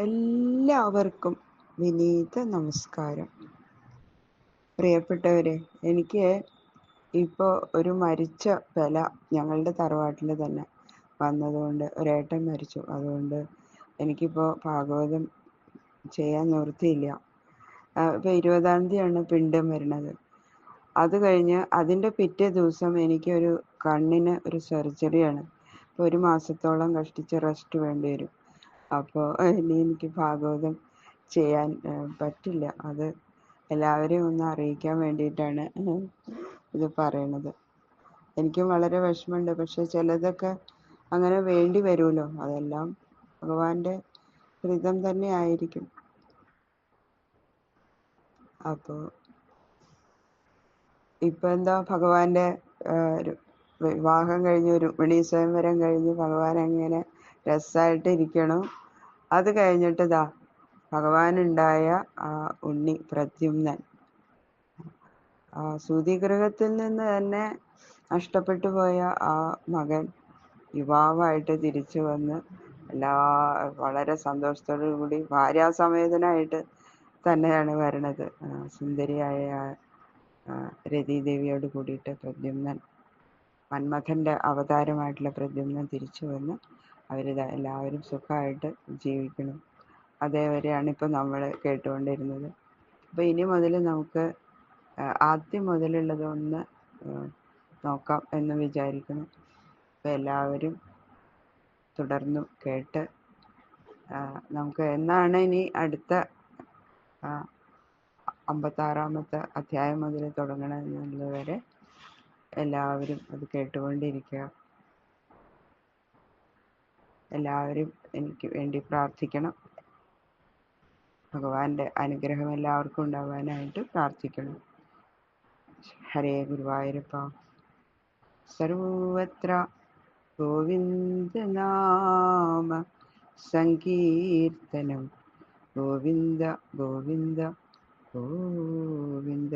എല്ലാവർക്കും വിനീത നമസ്കാരം. പ്രിയപ്പെട്ടവരെ, എനിക്ക് ഇപ്പോൾ ഒരു മരിച്ച വില ഞങ്ങളുടെ തറവാട്ടിൽ തന്നെ വന്നതുകൊണ്ട്, ഒരേട്ടൻ മരിച്ചു. അതുകൊണ്ട് എനിക്കിപ്പോൾ ഭാഗവതം ചെയ്യാൻ നിവൃത്തിയില്ല. ഇപ്പോൾ 20-ാം തീയതിയാണ് പിണ്ടം വരുന്നത്. അത് കഴിഞ്ഞ് അതിൻ്റെ പിറ്റേ ദിവസം എനിക്കൊരു കണ്ണിന് ഒരു സർജറിയാണ്. ഇപ്പോൾ 1 മാസത്തോളം കഷ്ടിച്ച് റെസ്റ്റ് വേണ്ടി വരും. അപ്പോൾ ഇനി എനിക്ക് ഭാഗവതം ചെയ്യാൻ പറ്റില്ല. അത് എല്ലാവരെയും ഒന്ന് അറിയിക്കാൻ വേണ്ടിയിട്ടാണ് ഇത് പറയണത്. എനിക്കും വളരെ വിഷമമുണ്ട്. പക്ഷെ ചിലതൊക്കെ അങ്ങനെ വേണ്ടി വരുമല്ലോ. അതെല്ലാം ഭഗവാന്റെ ഹിതം തന്നെ ആയിരിക്കും. അപ്പോൾ ഇപ്പം എന്താ, ഭഗവാന്റെ വിവാഹം കഴിഞ്ഞ് രുക്മിണി സ്വയംവരം കഴിഞ്ഞ് ഭഗവാൻ അങ്ങനെ രസമായിട്ട് ഇരിക്കണം. അത് കഴിഞ്ഞിട്ട് ഭഗവാനുണ്ടായ ആ ഉണ്ണി പ്രദ്യുമ്നൻ, സൂതിഗൃഹത്തിൽ നിന്ന് തന്നെ നഷ്ടപ്പെട്ടു പോയ ആ മകൻ യുവാവായിട്ട് തിരിച്ചു വന്ന് വളരെ സന്തോഷത്തോടു കൂടി ഭാര്യാസമേതനായിട്ട് തന്നെയാണ് വരണത്. സുന്ദരിയായ രതീദേവിയോട് കൂടിയിട്ട് പ്രദ്യുമ്നൻ, മന്മഥൻ്റെ അവതാരമായിട്ടുള്ള പ്രദ്യുമ്നൻ തിരിച്ചു വന്ന് എല്ലാവരും സുഖമായിട്ട് ജീവിക്കണം. അതേവരെയാണ് ഇപ്പം നമ്മൾ കേട്ടുകൊണ്ടിരുന്നത്. അപ്പോൾ ഇനി മുതൽ നമുക്ക് ആദ്യം മുതലുള്ളതൊന്ന് നോക്കാം എന്ന് വിചാരിക്കണം. അപ്പോൾ എല്ലാവരും തുടർന്നും കേട്ട് നമുക്ക് എന്നാണ് ഇനി അടുത്ത 56-ാമത്തെ അധ്യായം മുതൽ തുടങ്ങണമെന്നുള്ളത് വരെ എല്ലാവരും അത് കേട്ടുകൊണ്ടിരിക്കുക. എല്ലാവരും എനിക്ക് വേണ്ടി പ്രാർത്ഥിക്കണം. ഭഗവാന്റെ അനുഗ്രഹം എല്ലാവർക്കും ഉണ്ടാവാനായിട്ട് പ്രാർത്ഥിക്കണം. ഹരേ ഗുരുവായൂരപ്പ. സർവത്ര ഗോവിന്ദനാമ സങ്കീർത്തനം. ഗോവിന്ദ ഗോവിന്ദ ഗോവിന്ദ.